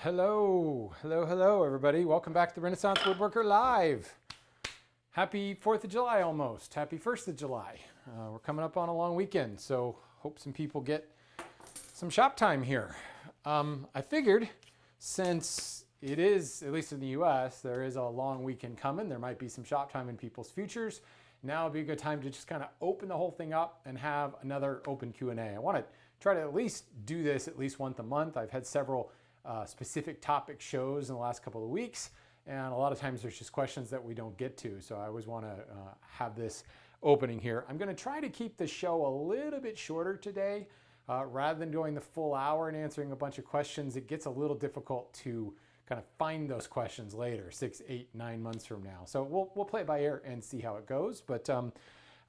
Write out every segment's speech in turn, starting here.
Hello, everybody. Welcome back to the Renaissance Woodworker Live. Happy 4th of July almost. Happy 1st of July. We're coming up on a long weekend, so hope some people get some shop time here. I figured since it is, at least in the US, there is a long weekend coming, there might be some shop time in people's futures. Now would be a good time to just kind of open the whole thing up and have another open Q&A. I want to try to at least do this at least once a month. I've had several specific topic shows in the last couple of weeks, and a lot of times there's just questions that we don't get to, so I always want to have this opening here. I'm going to try to keep the show a little bit shorter today. Rather than going the full hour and answering a bunch of questions, it gets a little difficult to kind of find those questions later, 6, 8, 9 months from now. So we'll play it by ear and see how it goes. But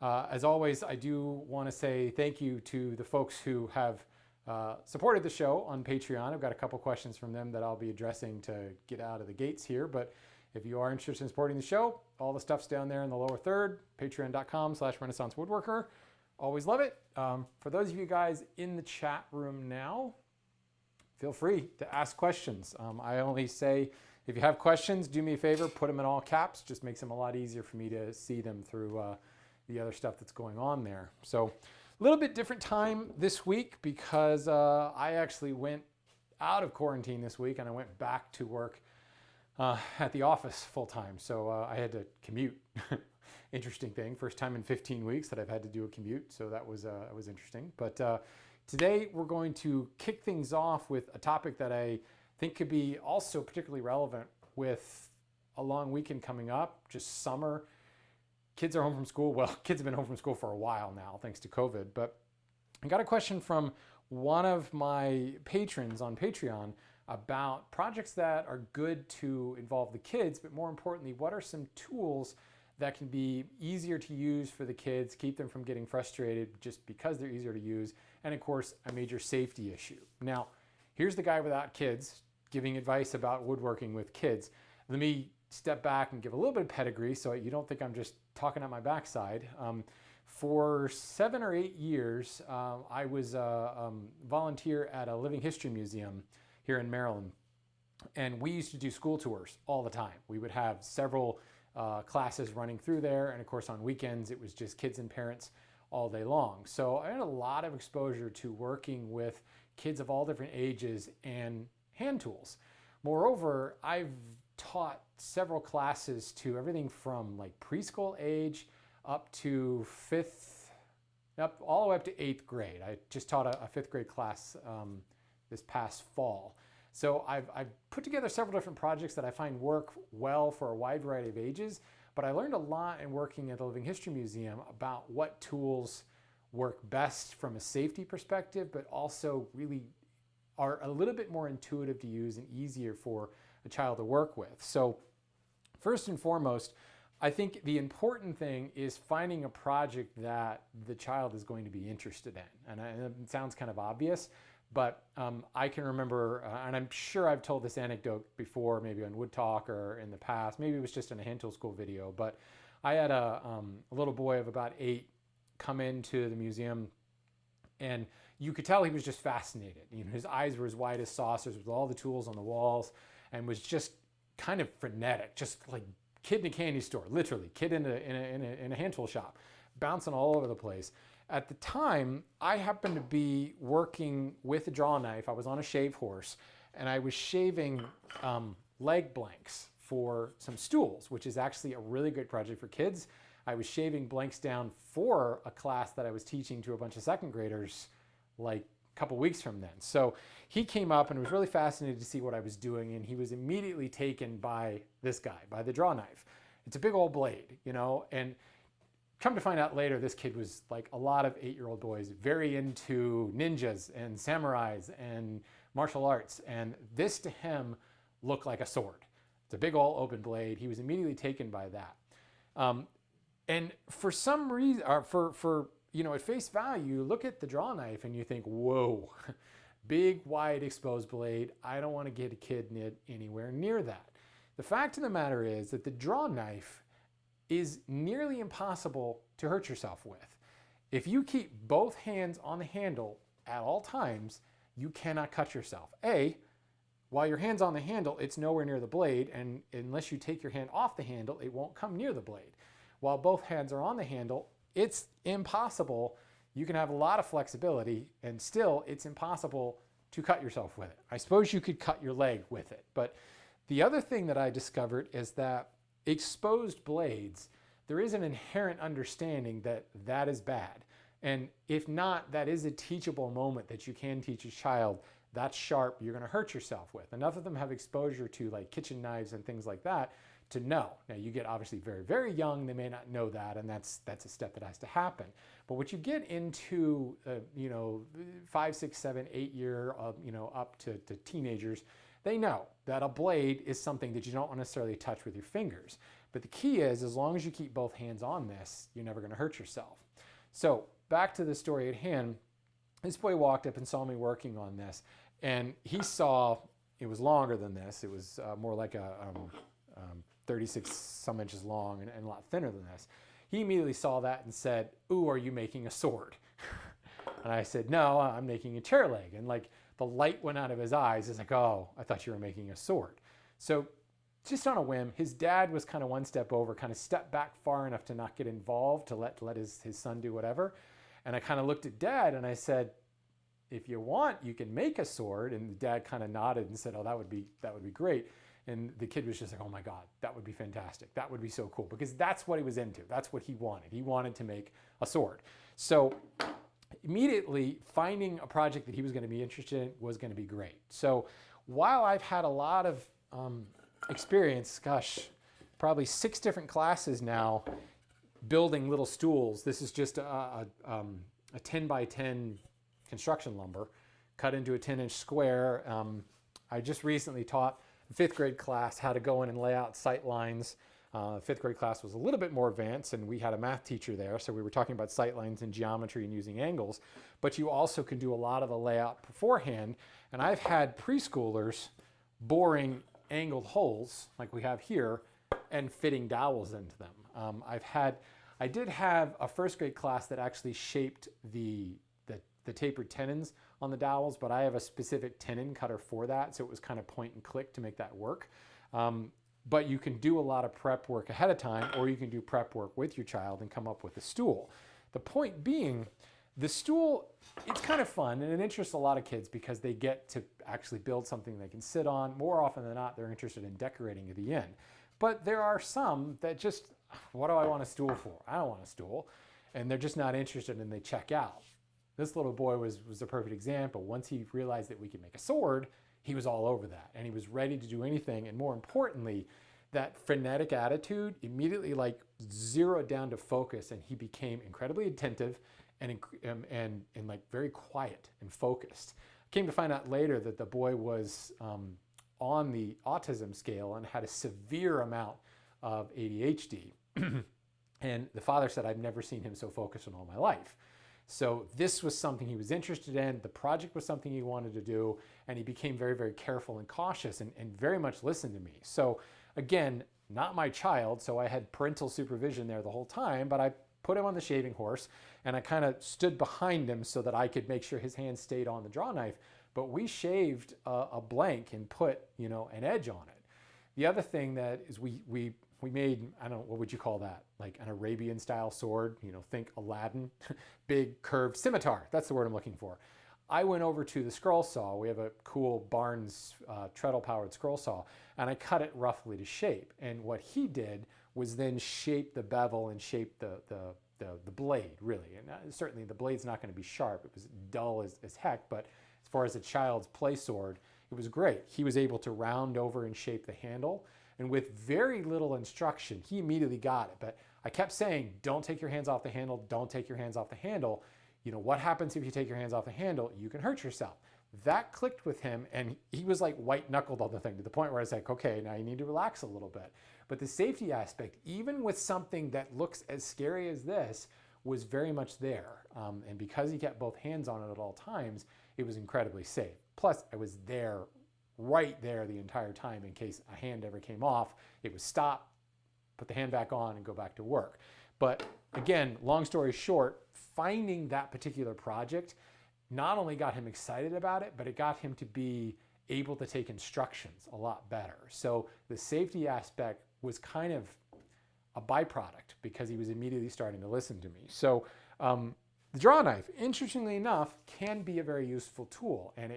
as always, I do want to say thank you to the folks who have supported the show on Patreon. I've got a couple questions from them that I'll be addressing to get out of the gates here. But if you are interested in supporting the show, all the stuff's down there in the lower third, patreon.com/Renaissance Woodworker. Always love it. For those of you guys in the chat room now, feel free to ask questions. I only say, if you have questions, do me a favor, put them in all caps. Just makes them a lot easier for me to see them through the other stuff that's going on there. So a little bit different time this week because I actually went out of quarantine this week and I went back to work at the office full time. So I had to commute. Interesting thing. First time in 15 weeks that I've had to do a commute. So that was interesting. But today we're going to kick things off with a topic that I think could be also particularly relevant with a long weekend coming up, just summer. Kids are home from school. Well, kids have been home from school for a while now, thanks to COVID. But I got a question from one of my patrons on Patreon about projects that are good to involve the kids, but more importantly, what are some tools that can be easier to use for the kids, keep them from getting frustrated just because they're easier to use, and of course, a major safety issue. Now, here's the guy without kids giving advice about woodworking with kids. Let me step back and give a little bit of pedigree so you don't think I'm just talking out my backside. For 7 or 8 years, I was a volunteer at a living history museum here in Maryland, and we used to do school tours all the time. We would have several classes running through there, and of course on weekends it was just kids and parents all day long. So I had a lot of exposure to working with kids of all different ages and hand tools. Moreover, I've taught several classes to everything from like preschool age up to all the way up to 8th grade. I just taught a 5th grade class this past fall. So I've put together several different projects that I find work well for a wide variety of ages, but I learned a lot in working at the Living History Museum about what tools work best from a safety perspective, but also really are a little bit more intuitive to use and easier for a child to work with. So first and foremost, I think the important thing is finding a project that the child is going to be interested in. And it sounds kind of obvious, but I can remember, and I'm sure I've told this anecdote before, maybe on Wood Talk or in the past, maybe it was just in a hand tool school video, but I had a little boy of about 8 come into the museum, and you could tell he was just fascinated. You know, his eyes were as wide as saucers with all the tools on the walls, and was just kind of frenetic, just like kid in a candy store, literally, kid in a hand tool shop, bouncing all over the place. At the time, I happened to be working with a draw knife. I was on a shave horse, and I was shaving leg blanks for some stools, which is actually a really great project for kids. I was shaving blanks down for a class that I was teaching to a bunch of 2nd graders like a couple weeks from then. So he came up and was really fascinated to see what I was doing, and he was immediately taken by this guy, by the draw knife. It's a big old blade, you know, and come to find out later, this kid was like a lot of 8-year-old boys, very into ninjas and samurais and martial arts. And this to him looked like a sword. It's a big old open blade. He was immediately taken by that. And for some reason, for you know, at face value, look at the draw knife and you think, whoa, big, wide, exposed blade. I don't want to get a kid anywhere near that. The fact of the matter is that the draw knife is nearly impossible to hurt yourself with. If you keep both hands on the handle at all times, you cannot cut yourself. A, while your hand's on the handle, it's nowhere near the blade, and unless you take your hand off the handle, it won't come near the blade. While both hands are on the handle, it's impossible. You can have a lot of flexibility, and still it's impossible to cut yourself with it. I suppose you could cut your leg with it, but the other thing that I discovered is that exposed blades, there is an inherent understanding that that is bad. And if not, that is a teachable moment that you can teach a child. That's sharp, you're gonna hurt yourself with. Enough of them have exposure to like kitchen knives and things like that to know. Now you get obviously very, very young, they may not know that, and that's a step that has to happen. But what you get into, 5, 6, 7, 8 year, up to teenagers, they know that a blade is something that you don't necessarily touch with your fingers. But the key is, as long as you keep both hands on this, you're never gonna hurt yourself. So back to the story at hand, this boy walked up and saw me working on this, and he saw it was longer than this. It was more like a 36 some inches long and a lot thinner than this. He immediately saw that and said, "Ooh, are you making a sword?" And I said, "No, I'm making a chair leg." And like the light went out of his eyes. It's like, "Oh, I thought you were making a sword." So just on a whim, his dad was kind of one step over, kind of stepped back far enough to not get involved, to let his son do whatever. And I kind of looked at Dad and I said, "If you want, you can make a sword." And the dad kind of nodded and said, "Oh, that would be great." And the kid was just like, "Oh my God, that would be fantastic. That would be so cool," because that's what he was into. That's what he wanted. He wanted to make a sword. So immediately finding a project that he was going to be interested in was going to be great. So while I've had a lot of experience, gosh, probably 6 different classes now building little stools. This is just a 10 by 10 construction lumber cut into a 10-inch square. I just recently taught a 5th grade class how to go in and lay out sight lines. 5th grade class was a little bit more advanced, and we had a math teacher there, so we were talking about sight lines and geometry and using angles, but you also can do a lot of the layout beforehand. And I've had preschoolers boring angled holes like we have here and fitting dowels into them. I did have a 1st grade class that actually shaped the tapered tenons on the dowels, but I have a specific tenon cutter for that, so it was kind of point and click to make that work. But you can do a lot of prep work ahead of time, or you can do prep work with your child and come up with a stool. The point being, the stool, it's kind of fun and it interests a lot of kids because they get to actually build something they can sit on. More often than not, they're interested in decorating at the end. But there are some that just, what do I want a stool for? I don't want a stool. And they're just not interested and they check out. This little boy was a perfect example. Once he realized that we could make a sword, he was all over that. And he was ready to do anything. And more importantly, that frenetic attitude immediately like zeroed down to focus, and he became incredibly attentive and like very quiet and focused. I came to find out later that the boy was on the autism scale and had a severe amount of ADHD. And the father said, "I've never seen him so focused in all my life." So this was something he was interested in. The project was something he wanted to do, and he became very, very careful and cautious and very much listened to me. So again, not my child, so I had parental supervision there the whole time, but I put him on the shaving horse and I kind of stood behind him so that I could make sure his hand stayed on the draw knife. But we shaved a blank and put, an edge on it. The other thing that is we made, I don't know, what would you call that? Like an Arabian style sword, think Aladdin, big curved scimitar. That's the word I'm looking for. I went over to the scroll saw. We have a cool Barnes treadle powered scroll saw, and I cut it roughly to shape. And what he did was then shape the bevel and shape the blade, really. And certainly the blade's not going to be sharp. It was dull as heck, but as far as a child's play sword, it was great. He was able to round over and shape the handle. And with very little instruction, he immediately got it. But I kept saying, don't take your hands off the handle, don't take your hands off the handle. What happens if you take your hands off the handle? You can hurt yourself. That clicked with him, and he was like white knuckled on the thing to the point where I was like, okay, now you need to relax a little bit. But the safety aspect, even with something that looks as scary as this, was very much there. And because he kept both hands on it at all times, it was incredibly safe. Plus, I was there, right there the entire time in case a hand ever came off. It was stop, put the hand back on, and go back to work. But again, long story short, finding that particular project not only got him excited about it, but it got him to be able to take instructions a lot better. So the safety aspect was kind of a byproduct because he was immediately starting to listen to me. So the draw knife, interestingly enough, can be a very useful tool, and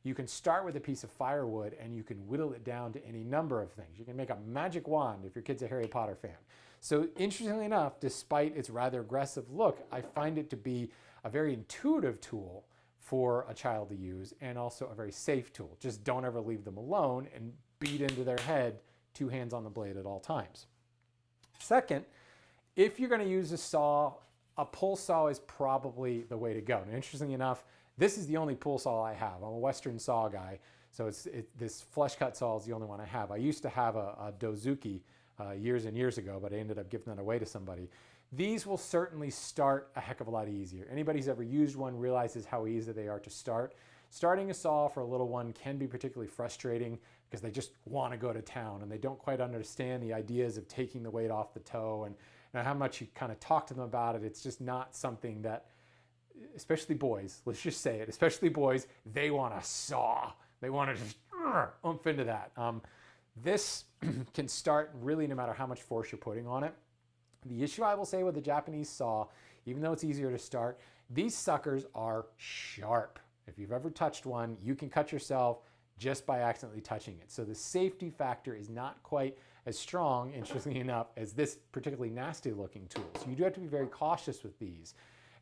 you can start with a piece of firewood and you can whittle it down to any number of things. You can make a magic wand if your kid's a Harry Potter fan. So interestingly enough, despite its rather aggressive look, I find it to be a very intuitive tool for a child to use, and also a very safe tool. Just don't ever leave them alone and beat into their head, 2 hands on the blade at all times. Second, if you're going to use a saw, a pull saw is probably the way to go. Now, interestingly enough, this is the only pull saw I have. I'm a Western saw guy, so this flush cut saw is the only one I have. I used to have a Dozuki years and years ago, but I ended up giving that away to somebody. These will certainly start a heck of a lot easier. Anybody who's ever used one realizes how easy they are to start. Starting a saw for a little one can be particularly frustrating because they just want to go to town and they don't quite understand the ideas of taking the weight off the toe, and how much you kind of talk to them about it. It's just not something that, especially boys, let's just say it, especially boys, they want a saw. They want to just oomph into that. This can start really no matter how much force you're putting on it. The issue I will say with the Japanese saw, even though it's easier to start, these suckers are sharp. If you've ever touched one, you can cut yourself just by accidentally touching it. So the safety factor is not quite as strong, interestingly enough, as this particularly nasty looking tool. So you do have to be very cautious with these.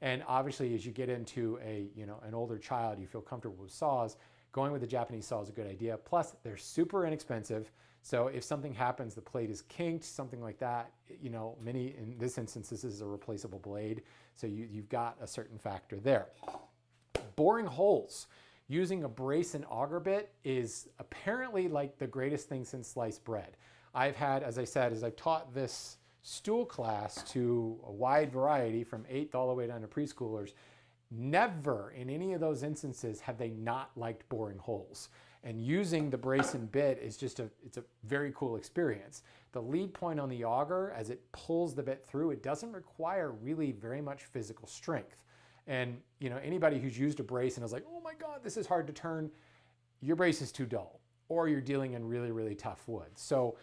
And obviously, as you get into an older child, you feel comfortable with saws, going with the Japanese saw is a good idea. Plus, they're super inexpensive. So if something happens, the plate is kinked, something like that, in this instance, this is a replaceable blade. So you've got a certain factor there. Boring holes using a brace and auger bit is apparently like the greatest thing since sliced bread. I've had, as I said, as I've taught this stool class to a wide variety from 8th all the way down to preschoolers, never in any of those instances have they not liked boring holes. And using the brace and bit is it's a very cool experience. The lead point on the auger, as it pulls the bit through, it doesn't require really very much physical strength. And anybody who's used a brace and is like, oh my God, this is hard to turn, your brace is too dull, or you're dealing in really, really tough wood. So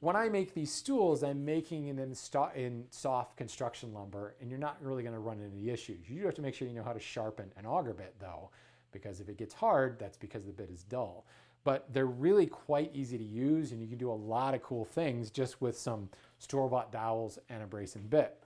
when I make these stools, I'm making them in soft construction lumber, and you're not really going to run into any issues. You do have to make sure you know how to sharpen an auger bit though, because if it gets hard, that's because the bit is dull. But they're really quite easy to use, and you can do a lot of cool things just with some store-bought dowels and a brace and bit.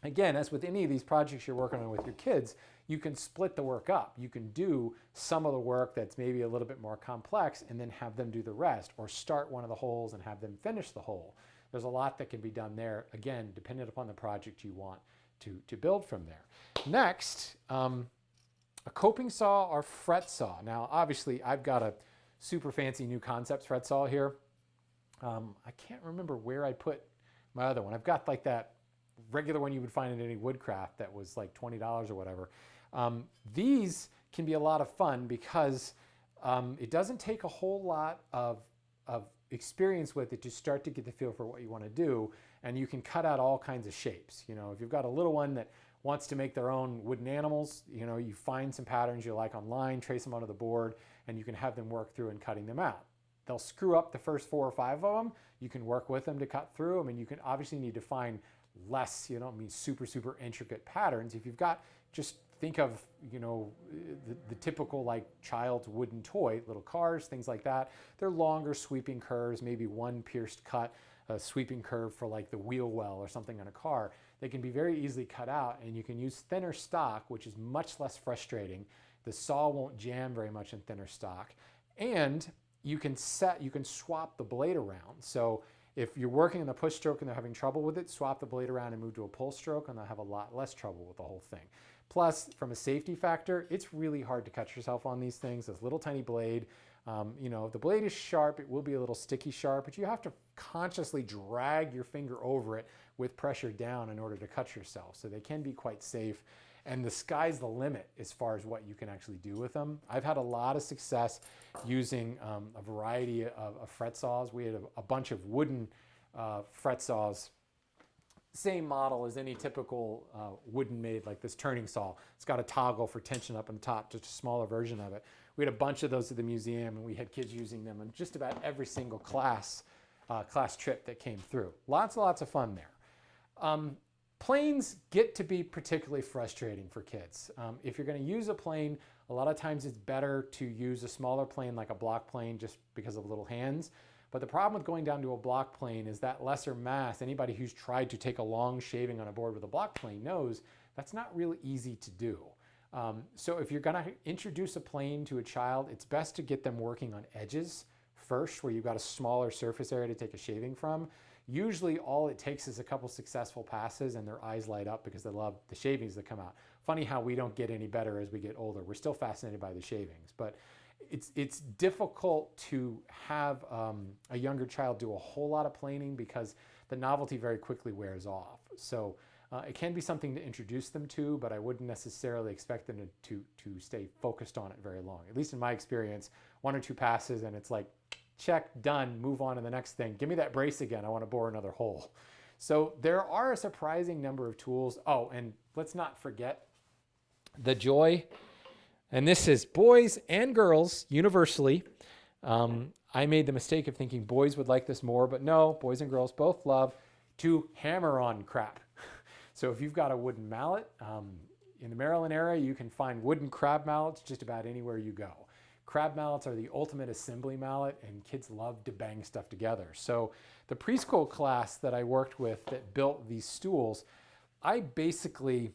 Again, as with any of these projects you're working on with your kids, you can split the work up. You can do some of the work that's maybe a little bit more complex and then have them do the rest, or start one of the holes and have them finish the hole. There's a lot that can be done there, again, depending upon the project you want to build from there. Next, a coping saw or fret saw. Now, obviously, I've got a super fancy New Concepts fret saw here. I can't remember where I put my other one. I've got like that regular one you would find in any woodcraft that was like $20 or whatever. These can be a lot of fun because it doesn't take a whole lot of experience with it to start to get the feel for what you want to do, and you can cut out all kinds of shapes. If you've got a little one that wants to make their own wooden animals, you find some patterns you like online, trace them onto the board, and you can have them work through and cutting them out. They'll screw up the first 4 or 5 of them. You can work with them to cut through them, and you can obviously need to find less, super, super intricate patterns. If you've got, just think of, the typical like child's wooden toy, little cars, things like that. They're longer sweeping curves, maybe one pierced cut, a sweeping curve for like the wheel well or something on a car. They can be very easily cut out, and you can use thinner stock, which is much less frustrating. The saw won't jam very much in thinner stock, and you can swap the blade around. So if you're working in the push stroke and they're having trouble with it, swap the blade around and move to a pull stroke, and they'll have a lot less trouble with the whole thing. Plus, from a safety factor, it's really hard to cut yourself on these things. This little tiny blade, if the blade is sharp, it will be a little sticky sharp, but you have to consciously drag your finger over it with pressure down in order to cut yourself. So they can be quite safe, and the sky's the limit as far as what you can actually do with them. I've had a lot of success using a variety of fret saws. We had a bunch of wooden fret saws, same model as any typical wooden made, like this turning saw. It's got a toggle for tension up on the top, just a smaller version of it. We had a bunch of those at the museum, and we had kids using them on just about every single class trip that came through. Lots and lots of fun there. Planes get to be particularly frustrating for kids. If you're going to use a plane, a lot of times it's better to use a smaller plane like a block plane just because of little hands. But the problem with going down to a block plane is that lesser mass. Anybody who's tried to take a long shaving on a board with a block plane knows that's not really easy to do. So if you're going to introduce a plane to a child, it's best to get them working on edges first, where you've got a smaller surface area to take a shaving from. Usually all it takes is a couple successful passes and their eyes light up because they love the shavings that come out. Funny how we don't get any better as we get older. We're still fascinated by the shavings, but it's difficult to have a younger child do a whole lot of planing because the novelty very quickly wears off. So it can be something to introduce them to, but I wouldn't necessarily expect them to stay focused on it very long. At least in my experience, 1 or 2 passes and it's like, check, done, move on to the next thing. Give me that brace again. I want to bore another hole. So there are a surprising number of tools. Oh, and let's not forget the joy. And this is boys and girls universally. I made the mistake of thinking boys would like this more, but no, boys and girls both love to hammer on crap. So if you've got a wooden mallet, in the Maryland area, you can find wooden crab mallets just about anywhere you go. Crab mallets are the ultimate assembly mallet, and kids love to bang stuff together. So the preschool class that I worked with that built these stools, I basically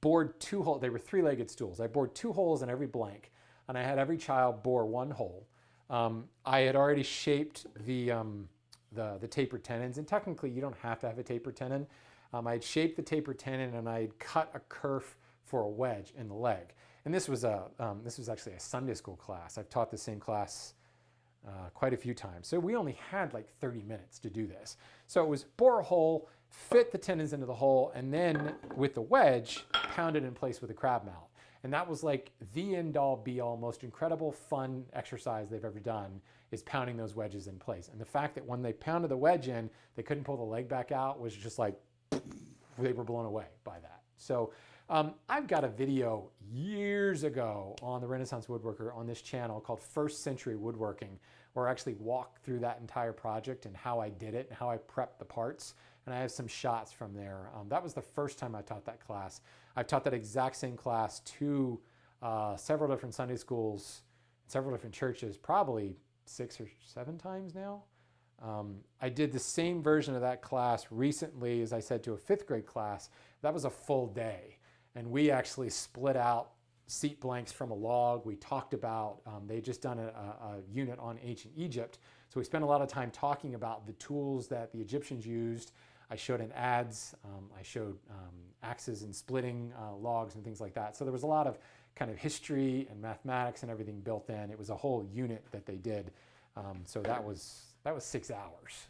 bored 2 holes. They were 3-legged stools. I bored 2 holes in every blank, and I had every child bore 1 hole. I had already shaped the tapered tenons, and technically you don't have to have a tapered tenon. I had shaped the tapered tenon, and I had cut a kerf for a wedge in the leg. And this was actually a Sunday school class. I've taught the same class quite a few times. So we only had like 30 minutes to do this. So it was bore a hole, fit the tenons into the hole, and then with the wedge, pound it in place with a crab mallet. And that was like the end-all, be-all, most incredible fun exercise they've ever done, is pounding those wedges in place. And the fact that when they pounded the wedge in, they couldn't pull the leg back out was just like, they were blown away by that. So I've got a video years ago on the Renaissance Woodworker on this channel called First Century Woodworking, where I actually walk through that entire project and how I did it and how I prepped the parts. And I have some shots from there. That was the first time I taught that class. I've taught that exact same class to several different Sunday schools, several different churches, probably 6 or 7 times now. I did the same version of that class recently, as I said, to a 5th grade class. That was a full day. And we actually split out seat blanks from a log. We talked about, they just done a unit on ancient Egypt. So we spent a lot of time talking about the tools that the Egyptians used. I showed an adze, I showed axes and splitting logs and things like that. So there was a lot of kind of history and mathematics and everything built in. It was a whole unit that they did. So that was 6 hours.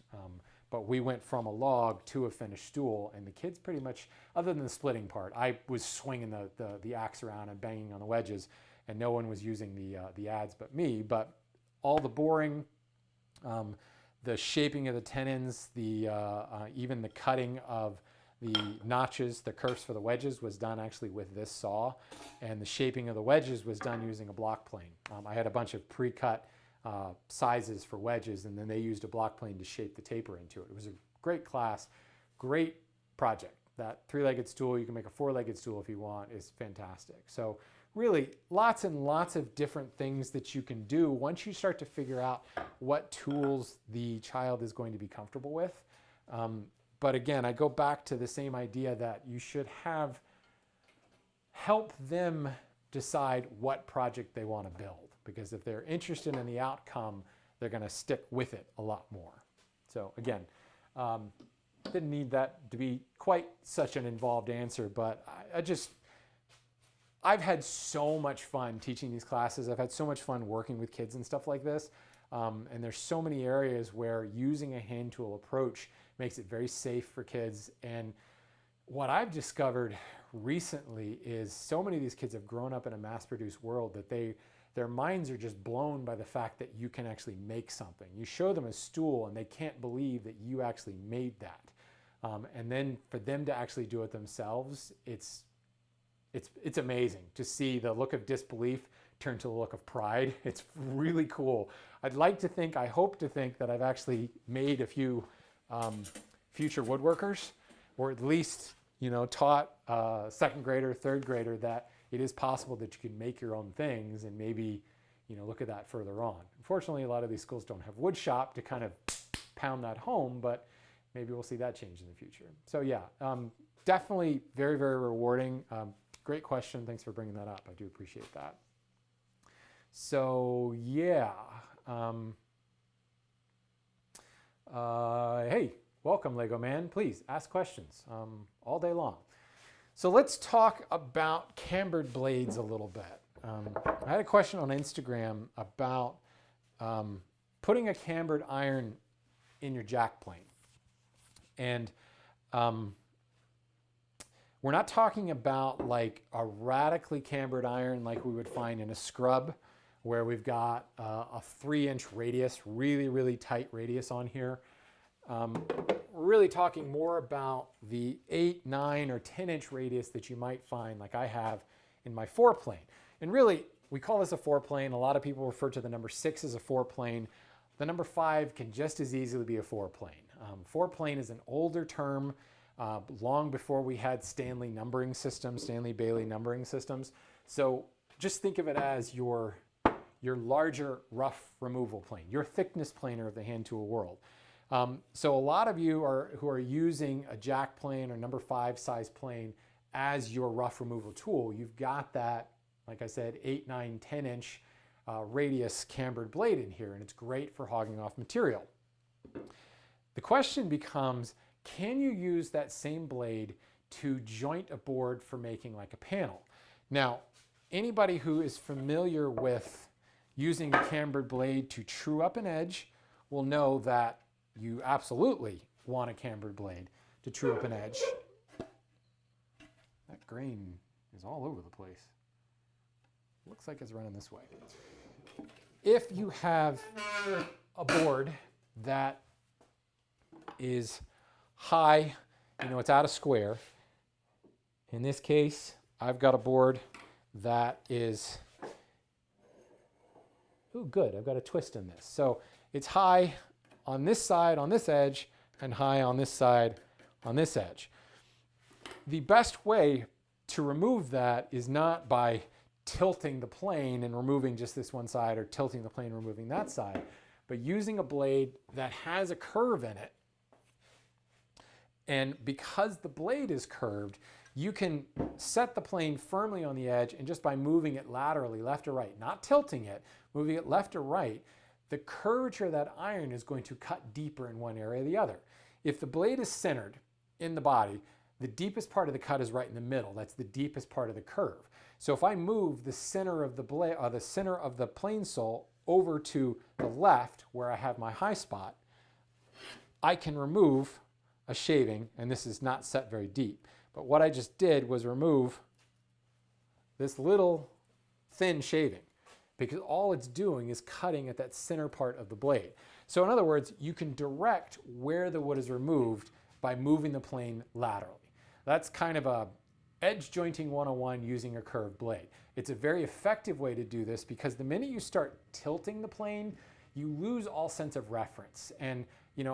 But we went from a log to a finished stool, and the kids pretty much, other than the splitting part, I was swinging the axe around and banging on the wedges, and no one was using the adze but me. But all the boring, the shaping of the tenons, even the cutting of the notches, the kerfs for the wedges was done actually with this saw, and the shaping of the wedges was done using a block plane. I had a bunch of pre-cut sizes for wedges, and then they used a block plane to shape the taper into it. It was a great class, great project. That 3-legged stool, you can make a 4-legged stool if you want, is fantastic. So really lots and lots of different things that you can do once you start to figure out what tools the child is going to be comfortable with. But again, I go back to the same idea that you should help them decide what project they want to build. Because if they're interested in the outcome, they're going to stick with it a lot more. So again, didn't need that to be quite such an involved answer, but I've had so much fun teaching these classes. I've had so much fun working with kids and stuff like this. And there's so many areas where using a hand tool approach makes it very safe for kids. And what I've discovered recently is so many of these kids have grown up in a mass-produced world that their minds are just blown by the fact that you can actually make something. You show them a stool and they can't believe that you actually made that. And then for them to actually do it themselves, it's amazing to see the look of disbelief turn to the look of pride. It's really cool. I hope to think that I've actually made a few future woodworkers, or at least, taught second grader, third grader that it is possible that you can make your own things, and maybe, look at that further on. Unfortunately, a lot of these schools don't have wood shop to kind of pound that home, but maybe we'll see that change in the future. So yeah, definitely very, very rewarding. Great question. Thanks for bringing that up. I do appreciate that. So yeah, hey, welcome Lego Man. Please ask questions all day long. So let's talk about cambered blades a little bit. I had a question on Instagram about putting a cambered iron in your jack plane. And we're not talking about like a radically cambered iron like we would find in a scrub, where we've got a 3-inch radius, really, really tight radius on here. We're really talking more about the 8, 9, or 10-inch radius that you might find like I have in my 4-plane. And really, we call this a 4-plane. A lot of people refer to the number 6 as a 4-plane. The number 5 can just as easily be a 4-plane. 4-plane is an older term, long before we had Stanley numbering systems, Stanley Bailey numbering systems. So just think of it as your larger rough removal plane, your thickness planer of the hand tool world. So a lot of you who are using a jack plane or number 5 size plane as your rough removal tool, you've got that, like I said, 8, 9, 10-inch radius cambered blade in here, and it's great for hogging off material. The question becomes, can you use that same blade to joint a board for making like a panel? Now, anybody who is familiar with using a cambered blade to true up an edge will know that you absolutely want a cambered blade to true up an edge. That grain is all over the place. Looks like it's running this way. If you have a board that is high, it's out of square. In this case, I've got a board that is, ooh, good, I've got a twist in this. So it's high on this side, on this edge, and high on this side, on this edge. The best way to remove that is not by tilting the plane and removing just this one side, or tilting the plane and removing that side, but using a blade that has a curve in it. And because the blade is curved, you can set the plane firmly on the edge, and just by moving it laterally, left or right, not tilting it, moving it left or right, the curvature of that iron is going to cut deeper in one area or the other. If the blade is centered in the body, the deepest part of the cut is right in the middle. That's the deepest part of the curve. So if I move the center of the blade, the center of the plane sole over to the left, where I have my high spot, I can remove a shaving, and this is not set very deep. But what I just did was remove this little thin shaving, because all it's doing is cutting at that center part of the blade. So in other words, you can direct where the wood is removed by moving the plane laterally. That's kind of a edge jointing 101 using a curved blade. It's a very effective way to do this, because the minute you start tilting the plane, you lose all sense of reference. And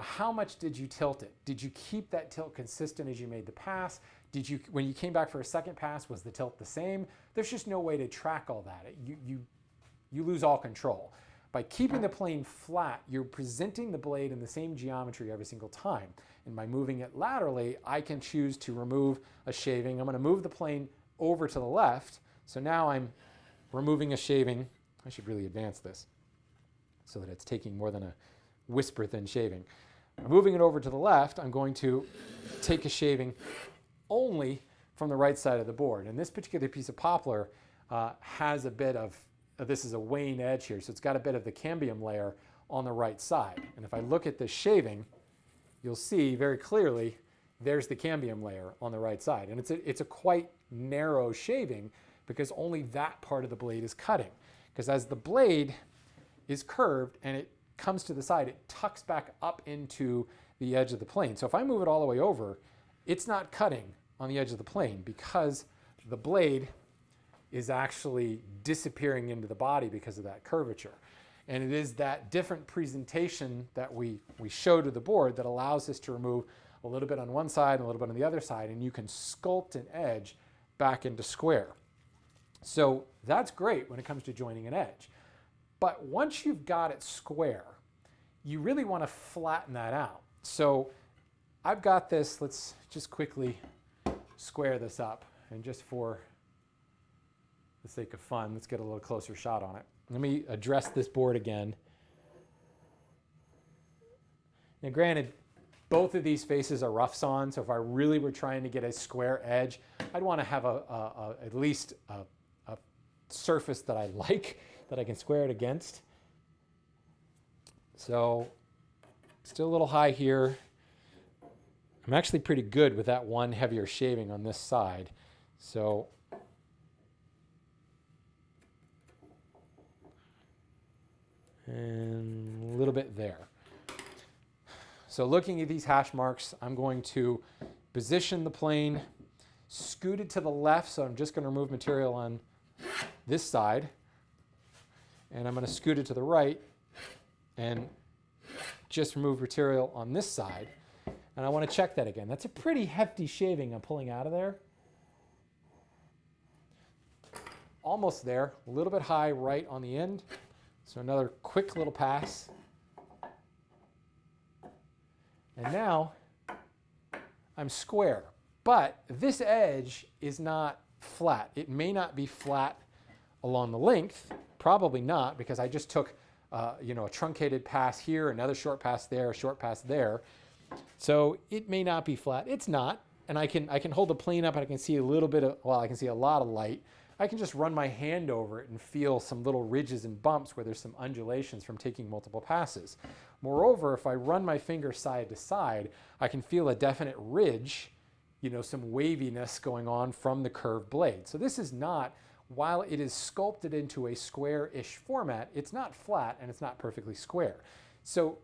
how much did you tilt it? Did you keep that tilt consistent as you made the pass? When you came back for a second pass, was the tilt the same? There's just no way to track all that. You lose all control. By keeping the plane flat, you're presenting the blade in the same geometry every single time. And by moving it laterally, I can choose to remove a shaving. I'm going to move the plane over to the left. So now I'm removing a shaving. I should really advance this so that it's taking more than a whisper thin shaving. I'm moving it over to the left. I'm going to take a shaving only from the right side of the board. And this particular piece of poplar has a bit of, this is a wane edge here, so it's got a bit of the cambium layer on the right side. And if I look at this shaving, you'll see very clearly there's the cambium layer on the right side. And it's a quite narrow shaving, because only that part of the blade is cutting. Because as the blade is curved and it comes to the side, it tucks back up into the edge of the plane. So if I move it all the way over, it's not cutting on the edge of the plane, because the blade is actually disappearing into the body because of that curvature. And it is that different presentation that we show to the board that allows us to remove a little bit on one side and a little bit on the other side, and you can sculpt an edge back into square. So that's great when it comes to joining an edge. But once you've got it square, you really want to flatten that out. So I've got this, let's just quickly square this up, and just for the sake of fun, let's get a little closer shot on it. Let me address this board again. Now granted, both of these faces are rough sawn, so if I really were trying to get a square edge, I'd want to have at least a surface that I like, that I can square it against. So still a little high here. I'm actually pretty good with that one heavier shaving on this side. So and a little bit there. So looking at these hash marks, I'm going to position the plane, scoot it to the left, so I'm just going to remove material on this side, and I'm going to scoot it to the right and just remove material on this side. And I want to check that again. That's a pretty hefty shaving I'm pulling out of there. Almost there, a little bit high right on the end. So another quick little pass. And now I'm square, but this edge is not flat. It may not be flat along the length, probably not, because I just took a truncated pass here, another short pass there, a short pass there. So it may not be flat. It's not, and I can hold the plane up and I can see a little bit of, well, I can see a lot of light. I can just run my hand over it and feel some little ridges and bumps where there's some undulations from taking multiple passes. Moreover, if I run my finger side to side, I can feel a definite ridge, some waviness going on from the curved blade. So this is not, while it is sculpted into a square-ish format, it's not flat and it's not perfectly square. So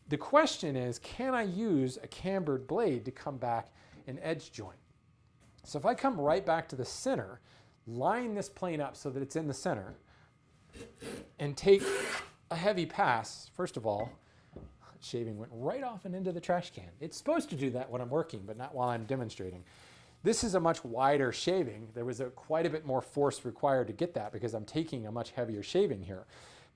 the question is, can I use a cambered blade to come back and edge joint? So if I come right back to the center, line this plane up so that it's in the center, and take a heavy pass, first of all, shaving went right off and into the trash can. It's supposed to do that when I'm working, but not while I'm demonstrating. This is a much wider shaving. There was quite a bit more force required to get that because I'm taking a much heavier shaving here.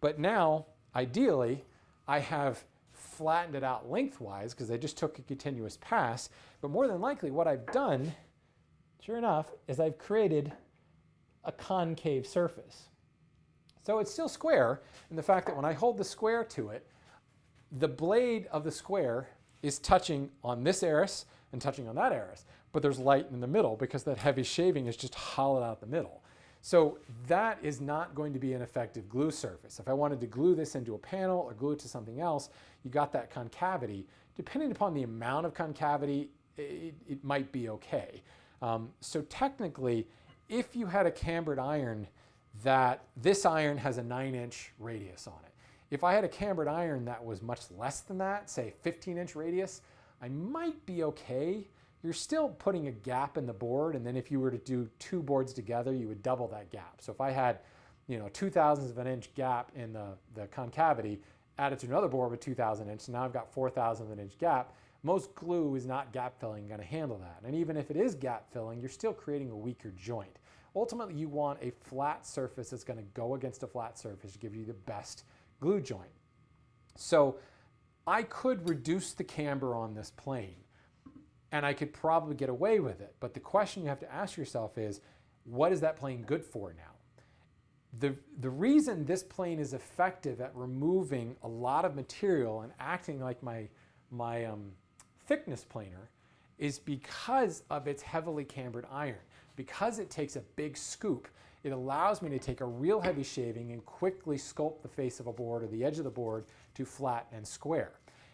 But now, ideally, I have flattened it out lengthwise because I just took a continuous pass. But more than likely, what I've done, sure enough, is I've created a concave surface. So it's still square in the fact that when I hold the square to it, the blade of the square is touching on this eris and touching on that eris, but there's light in the middle because that heavy shaving is just hollowed out the middle. So that is not going to be an effective glue surface. If I wanted to glue this into a panel or glue it to something else, you got that concavity. Depending upon the amount of concavity, it might be okay. So technically, if you had a cambered iron this iron has a 9-inch radius on it. If I had a cambered iron that was much less than that, say 15-inch radius, I might be okay. You're still putting a gap in the board, and then if you were to do two boards together, you would double that gap. So if I had, 0.02 of an inch gap in the concavity, added to another board with 2,000 inch, so now I've got 4,000 of an inch gap. Most glue is not gap filling going to handle that. And even if it is gap filling, you're still creating a weaker joint. Ultimately, you want a flat surface that's going to go against a flat surface to give you the best glue joint. So I could reduce the camber on this plane, and I could probably get away with it. But the question you have to ask yourself is, what is that plane good for now? The reason this plane is effective at removing a lot of material and acting like my thickness planer is because of its heavily cambered iron. Because it takes a big scoop, it allows me to take a real heavy shaving and quickly sculpt the face of a board or the edge of the board to flat and square.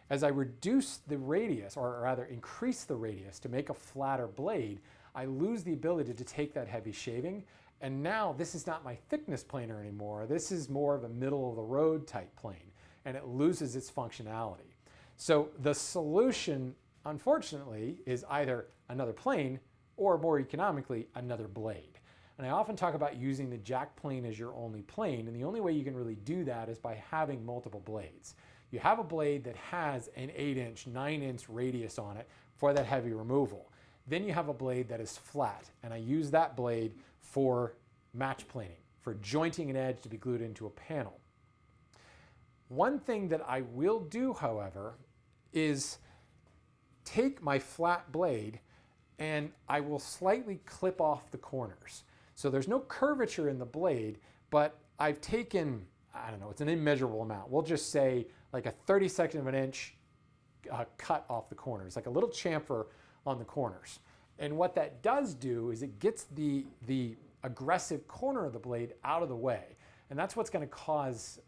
As I reduce the radius, or rather increase the radius to make a flatter blade, I lose the ability to take that heavy shaving. And now this is not my thickness planer anymore. This is more of a middle of the road type plane, and it loses its functionality. So the solution, unfortunately, is either another plane or more economically, another blade. And I often talk about using the jack plane as your only plane, and the only way you can really do that is by having multiple blades. You have a blade that has an 8-inch, 9-inch radius on it for that heavy removal. Then you have a blade that is flat, and I use that blade for match planing, for jointing an edge to be glued into a panel. One thing that I will do, however, is take my flat blade and I will slightly clip off the corners. So there's no curvature in the blade, but I've taken, I don't know, it's an immeasurable amount. We'll just say like a 32nd of an inch cut off the corners, like a little chamfer on the corners. And what that does do is it gets the aggressive corner of the blade out of the way. And that's what's going to cause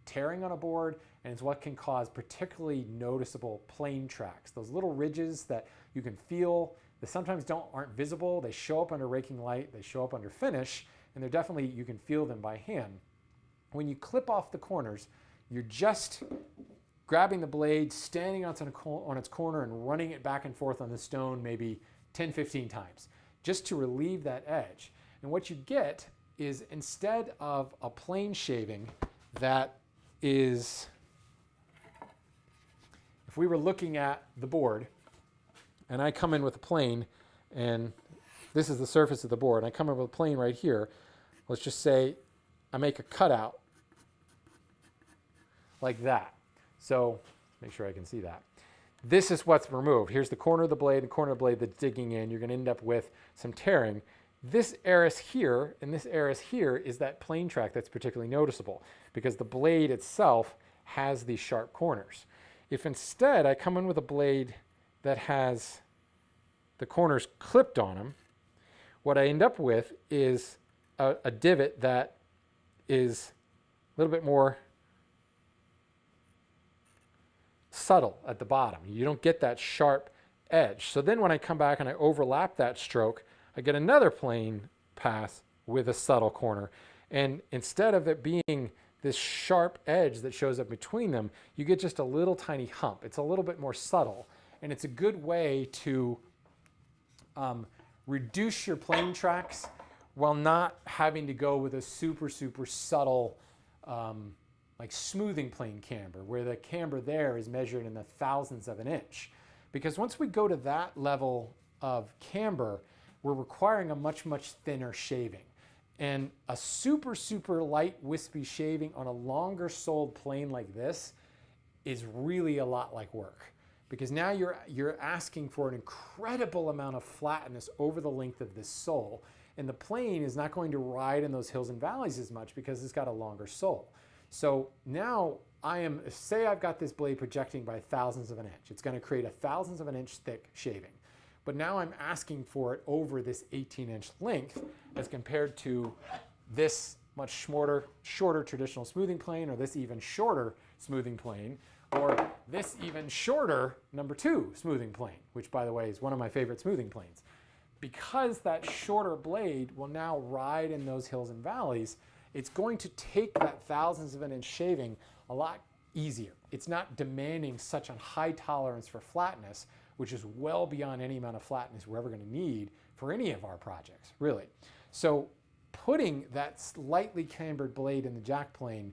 tearing on a board, and it's what can cause particularly noticeable plane tracks. Those little ridges that you can feel, that sometimes aren't visible, they show up under raking light, they show up under finish, and they're definitely, you can feel them by hand. When you clip off the corners, you're just grabbing the blade, standing on its corner and running it back and forth on the stone maybe 10, 15 times, just to relieve that edge. And what you get is, instead of a plane shaving that is, if we were looking at the board and I come in with a plane and this is the surface of the board, and I come in with a plane right here, let's just say I make a cutout like that. So make sure I can see that. This is what's removed. Here's the corner of the blade, that's digging in. You're going to end up with some tearing. This eris here and this eris here is that plane track that's particularly noticeable because the blade itself has these sharp corners. If instead I come in with a blade that has the corners clipped on them, what I end up with is a divot that is a little bit more subtle at the bottom. You don't get that sharp edge. So then when I come back and I overlap that stroke, I get another plane pass with a subtle corner. And instead of it being this sharp edge that shows up between them, you get just a little tiny hump. It's a little bit more subtle. And it's a good way to reduce your plane tracks while not having to go with a super, super subtle like smoothing plane camber, where the camber there is measured in the thousandths of an inch. Because once we go to that level of camber, we're requiring a much, much thinner shaving. And a super, super light, wispy shaving on a longer soled plane like this is really a lot like work. Because now you're asking for an incredible amount of flatness over the length of this sole. And the plane is not going to ride in those hills and valleys as much because it's got a longer sole. So now say I've got this blade projecting by thousandths of an inch. It's going to create a thousandths of an inch thick shaving. But now I'm asking for it over this 18-inch length as compared to this much shorter traditional smoothing plane, or this even shorter smoothing plane, or this even shorter number 2 smoothing plane, which, by the way, is one of my favorite smoothing planes. Because that shorter blade will now ride in those hills and valleys, it's going to take that thousandths of an inch shaving a lot easier. It's not demanding such a high tolerance for flatness, which is well beyond any amount of flatness we're ever going to need for any of our projects, really. So putting that slightly cambered blade in the jack plane,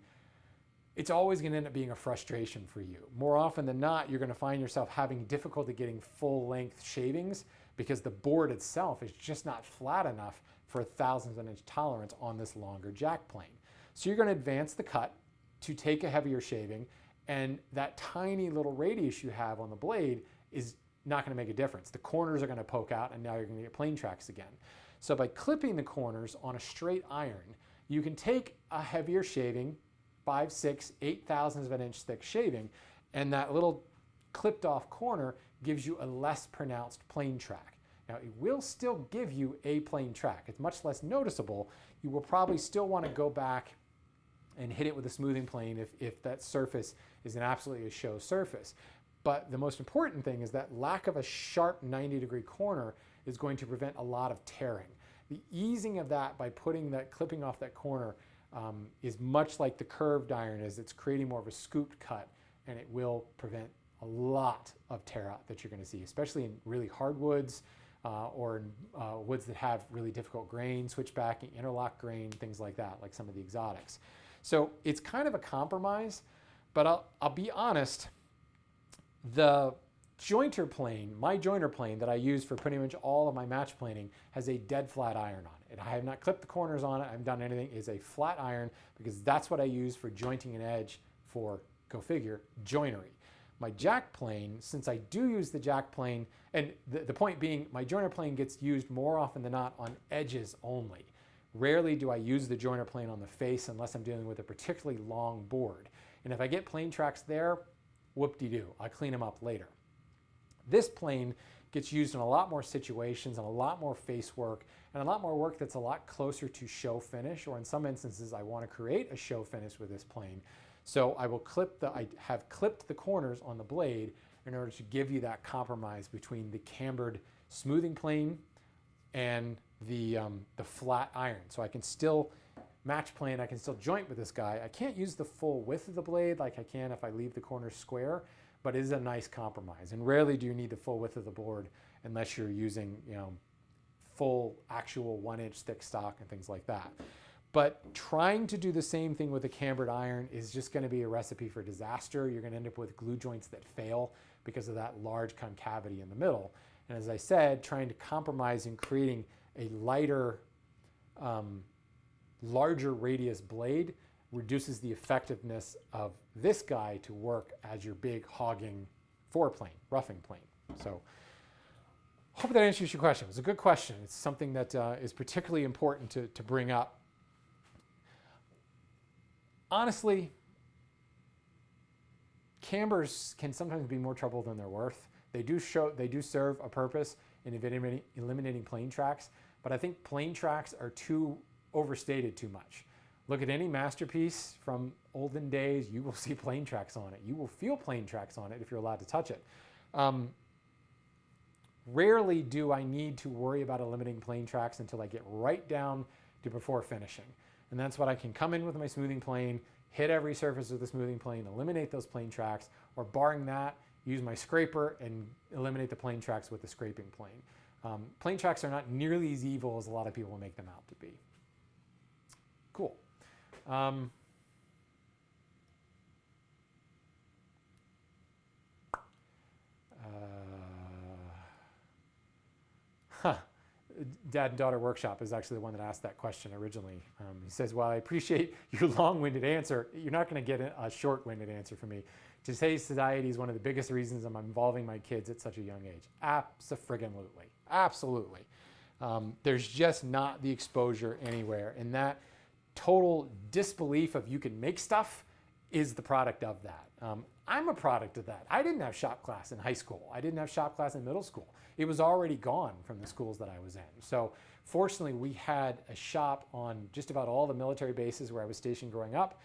it's always going to end up being a frustration for you. More often than not, you're going to find yourself having difficulty getting full length shavings because the board itself is just not flat enough for a thousandths of an inch tolerance on this longer jack plane. So you're going to advance the cut to take a heavier shaving, and that tiny little radius you have on the blade is not going to make a difference. The corners are going to poke out, and now you're going to get plane tracks again. So by clipping the corners on a straight iron, you can take a heavier shaving, 5, 6, 8 thousandths of an inch thick shaving, and that little clipped off corner gives you a less pronounced plane track. Now, it will still give you a plane track. It's much less noticeable. You will probably still want to go back and hit it with a smoothing plane if that surface is an absolutely a show surface. But the most important thing is that lack of a sharp 90-degree corner is going to prevent a lot of tearing. The easing of that by clipping off that corner is much like the curved iron is. It's creating more of a scooped cut, and it will prevent a lot of tear out that you're going to see, especially in really hardwoods. or woods that have really difficult grain, switchbacking, interlock grain, things like that, like some of the exotics. So it's kind of a compromise, but I'll be honest, the jointer plane, my jointer plane that I use for pretty much all of my match planing has a dead flat iron on it. I have not clipped the corners on it. I haven't done anything. It's a flat iron because that's what I use for jointing an edge for, go figure, joinery. My jack plane, since I do use the jack plane, and the point being my jointer plane gets used more often than not on edges only. Rarely do I use the jointer plane on the face unless I'm dealing with a particularly long board. And if I get plane tracks there, whoop-de-doo, I clean them up later. This plane gets used in a lot more situations and a lot more face work and a lot more work that's a lot closer to show finish, or in some instances I want to create a show finish with this plane. So I have clipped the corners on the blade in order to give you that compromise between the cambered smoothing plane and the flat iron. So I can still match plane, I can still joint with this guy. I can't use the full width of the blade like I can if I leave the corners square, but it is a nice compromise. And rarely do you need the full width of the board unless you're using, full actual 1-inch thick stock and things like that. But trying to do the same thing with a cambered iron is just going to be a recipe for disaster. You're going to end up with glue joints that fail because of that large concavity in the middle. And as I said, trying to compromise in creating a lighter, larger radius blade reduces the effectiveness of this guy to work as your big hogging foreplane, roughing plane. So hope that answers your question. It was a good question. It's something that is particularly important to bring up. Honestly, cambers can sometimes be more trouble than they're worth. They do serve a purpose in eliminating plane tracks, but I think plane tracks are too overstated too much. Look at any masterpiece from olden days, you will see plane tracks on it. You will feel plane tracks on it if you're allowed to touch it. Rarely do I need to worry about eliminating plane tracks until I get right down to before finishing. And that's what I can come in with my smoothing plane, hit every surface with the smoothing plane, eliminate those plane tracks, or barring that, use my scraper and eliminate the plane tracks with the scraping plane. Plane tracks are not nearly as evil as a lot of people make them out to be. Cool. Dad and Daughter Workshop is actually the one that asked that question originally. He says, well, I appreciate your long-winded answer. You're not going to get a short-winded answer from me. Today's society is one of the biggest reasons I'm involving my kids at such a young age. Abso-friggin-lutely. Absolutely. There's just not the exposure anywhere. And that total disbelief of you can make stuff is the product of that. I'm a product of that. I didn't have shop class in high school. I didn't have shop class in middle school. It was already gone from the schools that I was in. So fortunately, we had a shop on just about all the military bases where I was stationed growing up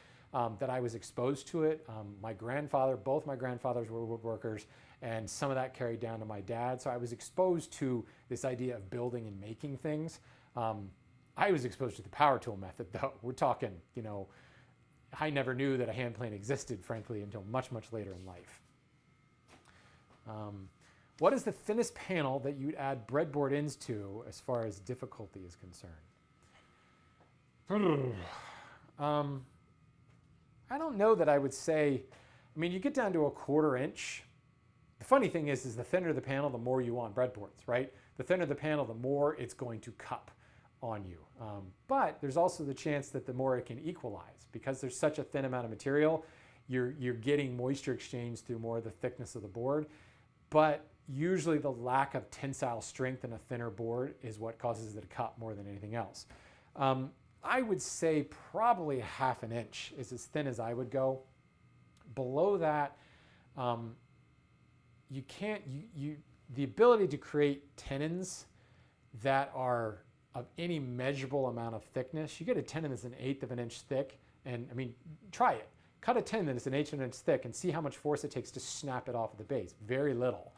that I was exposed to it. Both my grandfathers were woodworkers, and some of that carried down to my dad. So I was exposed to this idea of building and making things. I was exposed to the power tool method, though. We're talking, I never knew that a hand plane existed, frankly, until much, much later in life. What is the thinnest panel that you'd add breadboard ends to as far as difficulty is concerned? I don't know that I would say, you get down to 1/4 inch. The funny thing is the thinner the panel, the more you want breadboards, right? The thinner the panel, the more it's going to cup on you. But there's also the chance that the more it can equalize. Because there's such a thin amount of material, you're getting moisture exchange through more of the thickness of the board. But usually the lack of tensile strength in a thinner board is what causes it to cup more than anything else. I would say probably 1/2 inch is as thin as I would go. Below that, you can't, the ability to create tenons that are of any measurable amount of thickness. You get a tenon that's 1/8 of an inch thick, and try it. Cut a tenon that's 1/8 of an inch thick and see how much force it takes to snap it off of the base. Very little.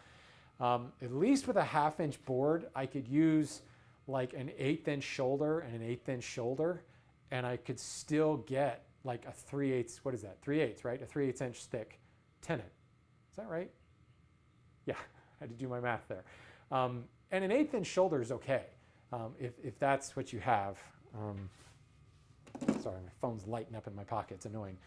At least with a 1/2 inch board, I could use like an 1/8 inch shoulder and an 1/8 inch shoulder, and I could still get like a 3/8, what is that? 3/8, right? A 3/8 inch thick tenon. Is that right? Yeah, I had to do my math there. And an 1/8 inch shoulder is okay if that's what you have. Sorry, my phone's lighting up in my pocket. It's annoying.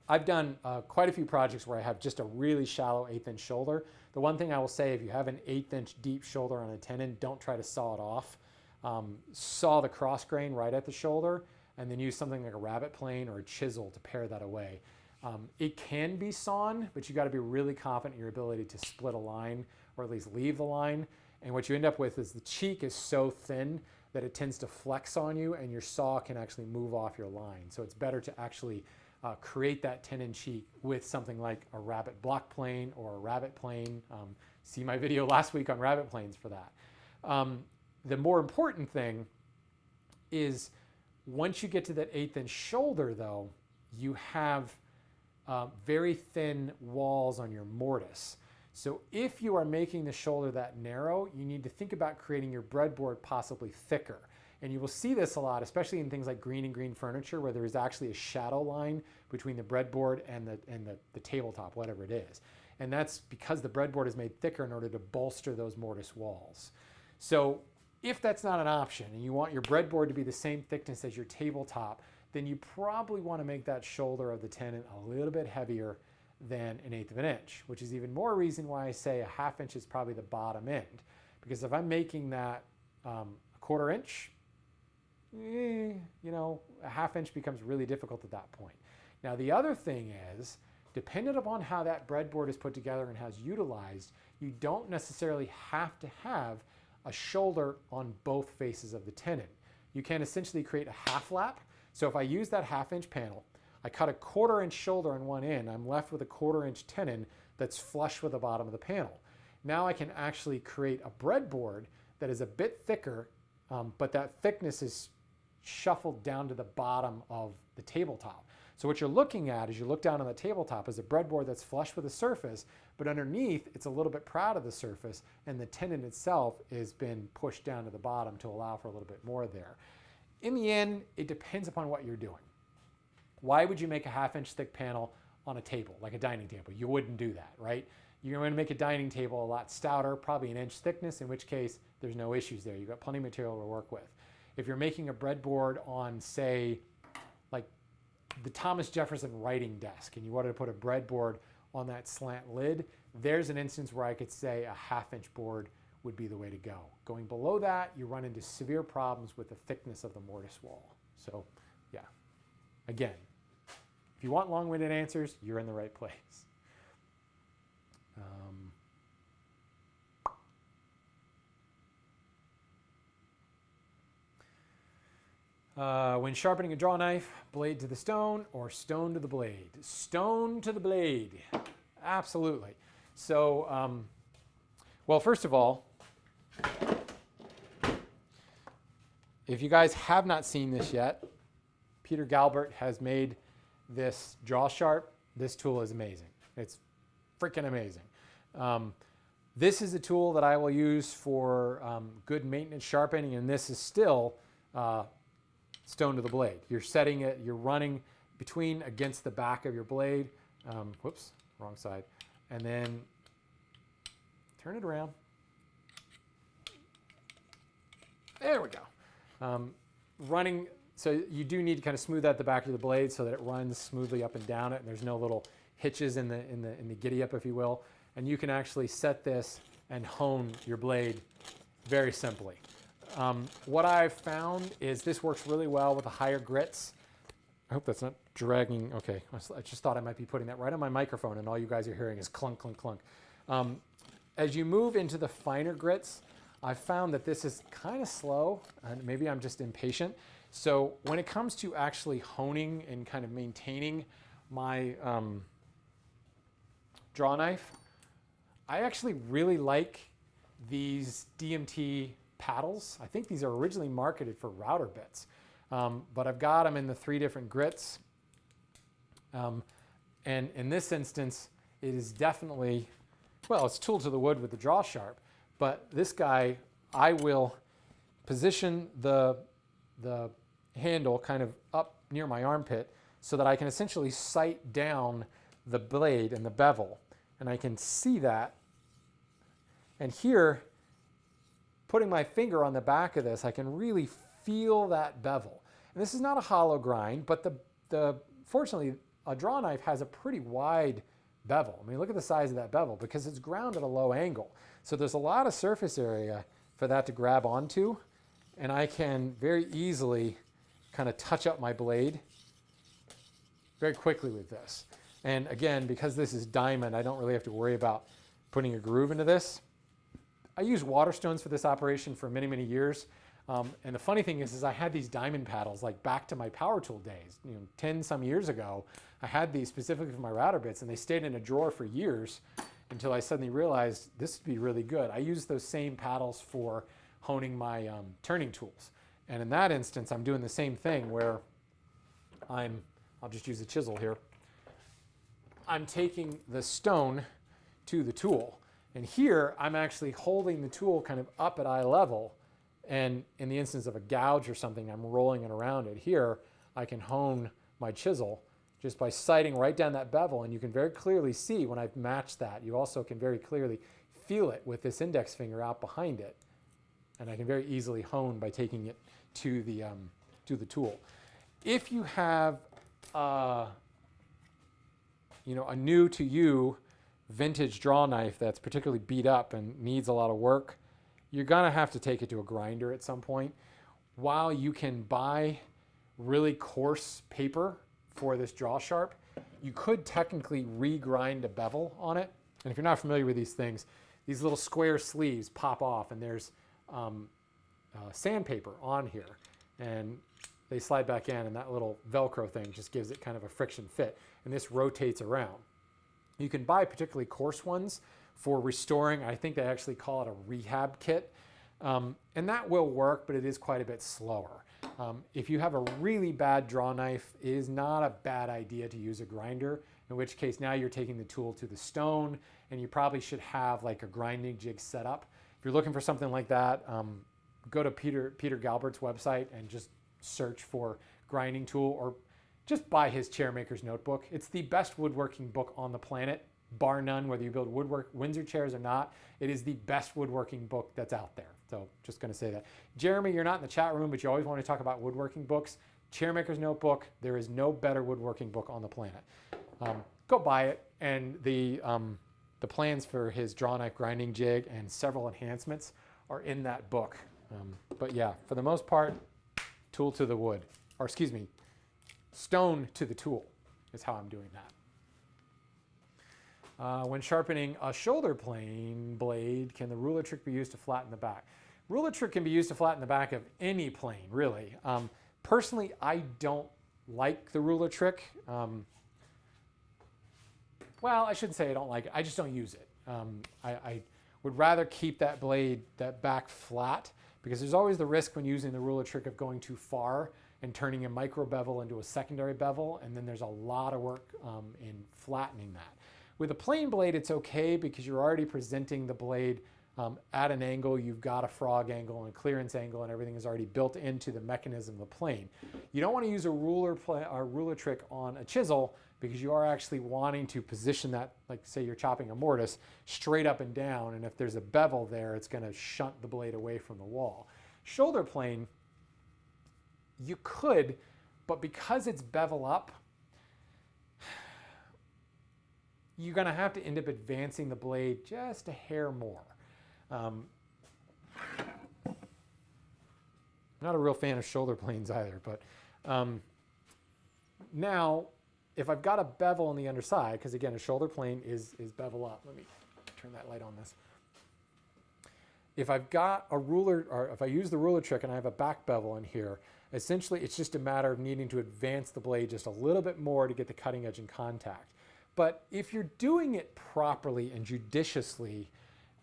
I've done quite a few projects where I have just a really shallow 1/8 inch shoulder. The one thing I will say, if you have an 1/8 inch deep shoulder on a tenon, don't try to saw it off. Saw the cross grain right at the shoulder, and then use something like a rabbet plane or a chisel to pare that away. It can be sawn, but you got to be really confident in your ability to split a line or at least leave the line. And what you end up with is the cheek is so thin that it tends to flex on you, and your saw can actually move off your line. So it's better to actually create that tenon cheek with something like a rabbet block plane or a rabbet plane. See my video last week on rabbet planes for that. The more important thing is once you get to that 1/8 inch shoulder, though, you have very thin walls on your mortise. So if you are making the shoulder that narrow, you need to think about creating your breadboard possibly thicker. And you will see this a lot, especially in things like green and green furniture, where there is actually a shadow line between the breadboard and the tabletop, whatever it is. And that's because the breadboard is made thicker in order to bolster those mortise walls. So if that's not an option and you want your breadboard to be the same thickness as your tabletop, then you probably want to make that shoulder of the tenon a little bit heavier than an 1/8 of an inch, which is even more reason why I say a 1/2 inch is probably the bottom end. Because if I'm making that a 1/4 inch, you know, a 1/2 inch becomes really difficult at that point. Now the other thing is, dependent upon how that breadboard is put together and how it's utilized, you don't necessarily have to have a shoulder on both faces of the tenon. You can essentially create a half lap. So if I use that 1/2 inch panel, I cut a 1/4 inch shoulder on one end, I'm left with a 1/4 inch tenon that's flush with the bottom of the panel. Now I can actually create a breadboard that is a bit thicker, but that thickness is shuffled down to the bottom of the tabletop. So what you're looking at as you look down on the tabletop is a breadboard that's flush with the surface, but underneath it's a little bit proud of the surface, and the tenon itself has been pushed down to the bottom to allow for a little bit more there. In the end, it depends upon what you're doing. Why would you make a 1/2 inch thick panel on a table, like a dining table? You wouldn't do that, right? You're going to make a dining table a lot stouter, probably an inch thickness, in which case there's no issues there. You've got plenty of material to work with. If you're making a breadboard on, say, like the Thomas Jefferson writing desk, and you wanted to put a breadboard on that slant lid, there's an instance where I could say a 1/2 inch board would be the way to go. Going below that, you run into severe problems with the thickness of the mortise wall. So, yeah, again, if you want long-winded answers, you're in the right place. When sharpening a draw knife, blade to the stone or stone to the blade? Stone to the blade, absolutely. So, well, first of all, if you guys have not seen this yet, Peter Galbert has made this Draw Sharp. This tool is amazing. It's freaking amazing. This is a tool that I will use for good maintenance sharpening, and this is still stone to the blade. You're setting it, you're running between against the back of your blade. Whoops, wrong side. And then turn it around. There we go. Running, so you do need to kind of smooth out the back of the blade so that it runs smoothly up and down it, and there's no little hitches in the giddy up, if you will. And you can actually set this and hone your blade very simply. What I've found is this works really well with the higher grits. I hope that's not dragging. Okay, I just thought I might be putting that right on my microphone, and all you guys are hearing is clunk, clunk, clunk. As you move into the finer grits, I've found that this is kind of slow, and maybe I'm just impatient. So when it comes to actually honing and kind of maintaining my draw knife, I actually really like these DMT paddles. I think these are originally marketed for router bits, but I've got them in the 3 different grits. And in this instance, it is definitely, well, it's tool to the wood with the Draw Sharp, but this guy, I will position the handle kind of up near my armpit so that I can essentially sight down the blade and the bevel, and I can see that. And here, putting my finger on the back of this, I can really feel that bevel. And this is not a hollow grind, but fortunately, a draw knife has a pretty wide bevel. I mean, look at the size of that bevel because it's ground at a low angle. So there's a lot of surface area for that to grab onto, and I can very easily kind of touch up my blade very quickly with this. And again, because this is diamond, I don't really have to worry about putting a groove into this. I used Waterstones for this operation for many, many years. And the funny thing is I had these diamond paddles like back to my power tool days, 10 some years ago. I had these specifically for my router bits, and they stayed in a drawer for years until I suddenly realized this would be really good. I use those same paddles for honing my turning tools. And in that instance, I'm doing the same thing where I'll just use a chisel here. I'm taking the stone to the tool. And here, I'm actually holding the tool kind of up at eye level. And in the instance of a gouge or something, I'm rolling it around it. Here, I can hone my chisel just by sighting right down that bevel. And you can very clearly see when I've matched that. You also can very clearly feel it with this index finger out behind it. And I can very easily hone by taking it to the tool. If you have a new to you vintage draw knife that's particularly beat up and needs a lot of work, you're gonna have to take it to a grinder at some point. While you can buy really coarse paper for this draw sharp, you could technically regrind a bevel on it. And if you're not familiar with these things, these little square sleeves pop off, and there's sandpaper on here, and they slide back in, and that little Velcro thing just gives it kind of a friction fit, and this rotates around. You can buy particularly coarse ones for restoring. I think they actually call it a rehab kit, and that will work, but it is quite a bit slower. If you have a really bad draw knife, it is not a bad idea to use a grinder, in which case now you're taking the tool to the stone, and you probably should have like a grinding jig set up. If you're looking for something like that, go to Peter Galbert's website and just search for grinding tool, or just buy his Chairmaker's Notebook. It's the best woodworking book on the planet, bar none, whether you build Windsor chairs or not. It is the best woodworking book that's out there. So just gonna say that. Jeremy, you're not in the chat room, but you always want to talk about woodworking books. Chairmaker's Notebook, there is no better woodworking book on the planet. Go buy it, and the plans for his draw knife grinding jig and several enhancements are in that book. But yeah, for the most part, tool to the wood, or excuse me, stone to the tool is how I'm doing that. When sharpening a shoulder plane blade, can the ruler trick be used to flatten the back? Ruler trick can be used to flatten the back of any plane, really. Personally, I don't like the ruler trick. Well, I shouldn't say I don't like it. I just don't use it. I would rather keep that blade, that back flat, because there's always the risk when using the ruler trick of going too far and turning a micro bevel into a secondary bevel, and then there's a lot of work in flattening that. With a plain blade, it's okay because you're already presenting the blade at an angle. You've got a frog angle and a clearance angle, and everything is already built into the mechanism of the plane. You don't want to use a ruler trick on a chisel because you are actually wanting to position that, like say you're chopping a mortise, straight up and down, and if there's a bevel there, it's going to shunt the blade away from the wall. Shoulder plane, you could, but because it's bevel up, you're going to have to end up advancing the blade just a hair more. I'm not a real fan of shoulder planes either, but now if I've got a bevel on the underside, because again, a shoulder plane is bevel up. Let me turn that light on this. If I've got a ruler, or if I use the ruler trick and I have a back bevel in here, essentially it's just a matter of needing to advance the blade just a little bit more to get the cutting edge in contact. But if you're doing it properly and judiciously,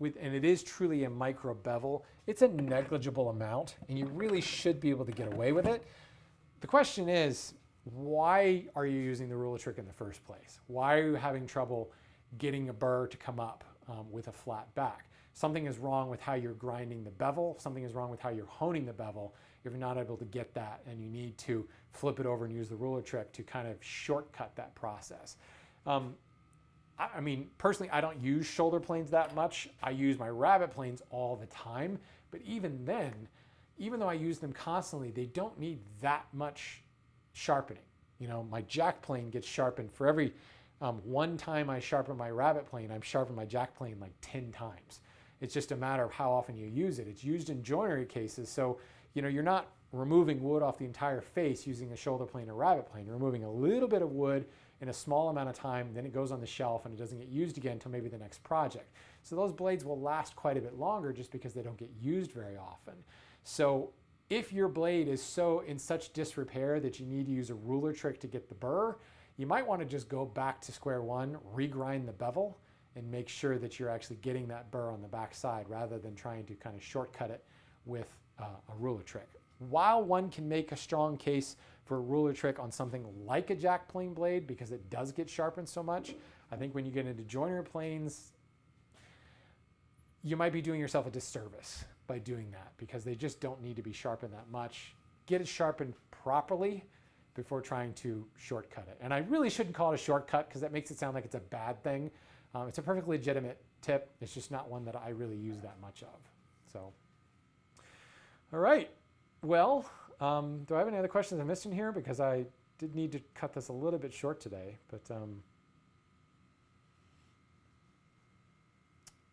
and it is truly a micro bevel, it's a negligible amount, and you really should be able to get away with it. The question is, why are you using the ruler trick in the first place? Why are you having trouble getting a burr to come up with a flat back? Something is wrong with how you're grinding the bevel. Something is wrong with how you're honing the bevel if you're not able to get that, and you need to flip it over and use the ruler trick to kind of shortcut that process. I mean, personally, I don't use shoulder planes that much. I use my rabbet planes all the time, But even then, even though I use them constantly, they don't need that much sharpening. You know, my jack plane gets sharpened for every one time I sharpen my rabbet plane, I'm sharpening my jack plane like 10 times. It's just a matter of how often you use it. It's used in joinery cases, so you know, you're not removing wood off the entire face using a shoulder plane or rabbet plane. You're removing a little bit of wood in a small amount of time, then it goes on the shelf and it doesn't get used again until maybe the next project. So those blades will last quite a bit longer just because they don't get used very often. So if your blade is so in such disrepair that you need to use a ruler trick to get the burr, you might want to just go back to square one, regrind the bevel, and make sure that you're actually getting that burr on the back side rather than trying to kind of shortcut it with a ruler trick. While one can make a strong case for a ruler trick on something like a jack plane blade because it does get sharpened so much, I think when you get into joinery planes, you might be doing yourself a disservice by doing that because they just don't need to be sharpened that much. Get it sharpened properly before trying to shortcut it. And I really shouldn't call it a shortcut because that makes it sound like it's a bad thing. It's a perfectly legitimate tip. It's just not one that I really use that much of. So, all right. Well, do I have any other questions I missed in here? Because I did need to cut this a little bit short today, but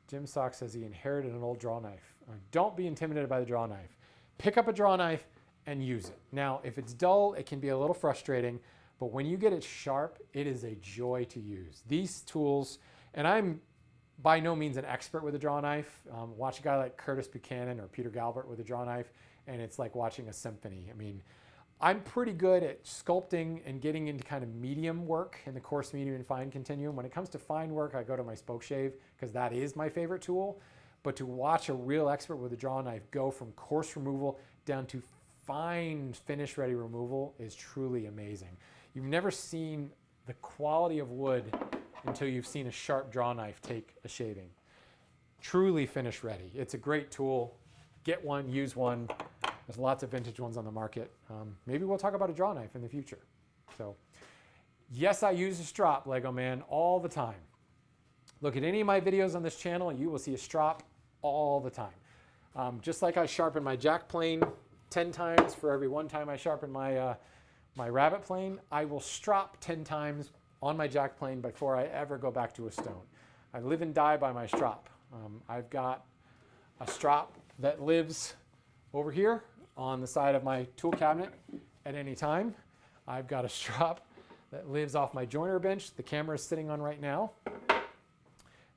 Jim Sock says he inherited an old draw knife. Don't be intimidated by the draw knife. Pick up a draw knife and use it. Now, if it's dull, it can be a little frustrating, but when you get it sharp, it is a joy to use. These tools, and I'm by no means an expert with a draw knife. Watch a guy like Curtis Buchanan or Peter Galbert with a draw knife, and it's like watching a symphony. I mean, I'm pretty good at sculpting and getting into kind of medium work in the coarse, medium, and fine continuum. When it comes to fine work, I go to my spoke shave because that is my favorite tool. But to watch a real expert with a draw knife go from coarse removal down to fine finish ready removal is truly amazing. You've never seen the quality of wood until you've seen a sharp draw knife take a shaving. Truly finish ready. It's a great tool. Get one, use one. There's lots of vintage ones on the market. Maybe we'll talk about a draw knife in the future. So, yes, I use a strop, Lego Man, all the time. Look at any of my videos on this channel, you will see a strop all the time. Just like I sharpen my jack plane 10 times for every one time I sharpen my, my rabbet plane, I will strop 10 times on my jack plane before I ever go back to a stone. I live and die by my strop. I've got a strop that lives over here on the side of my tool cabinet at any time. I've got a strop that lives off my joiner bench the camera is sitting on right now.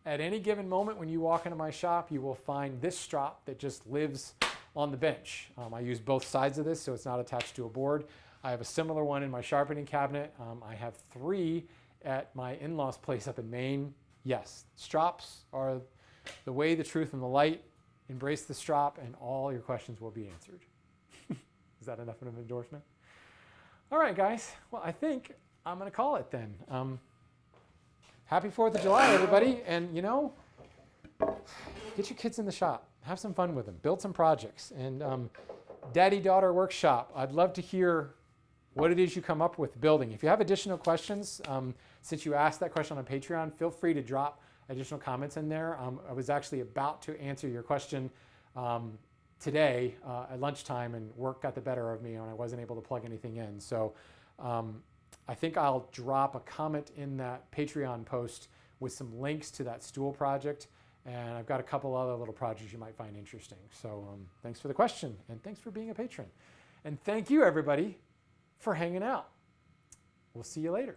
At any given moment when you walk into my shop, you will find this strop that just lives on the bench. I use both sides of this so it's not attached to a board. I have a similar one in my sharpening cabinet. I have 3 at my in-laws place up in Maine. Yes, strops are the way, the truth, and the light. Embrace the strop and all your questions will be answered. Is that enough of an endorsement? All right, guys. Well, I think I'm going to call it then. Happy 4th of July, everybody. And, you know, get your kids in the shop. Have some fun with them. Build some projects. And Daddy-Daughter Workshop, I'd love to hear what it is you come up with building. If you have additional questions, since you asked that question on Patreon, feel free to drop additional comments in there. I was actually about to answer your question today at lunchtime, and work got the better of me and I wasn't able to plug anything in. So I think I'll drop a comment in that Patreon post with some links to that stool project. And I've got a couple other little projects you might find interesting. So thanks for the question and thanks for being a patron. And thank you, everybody, for hanging out. We'll see you later.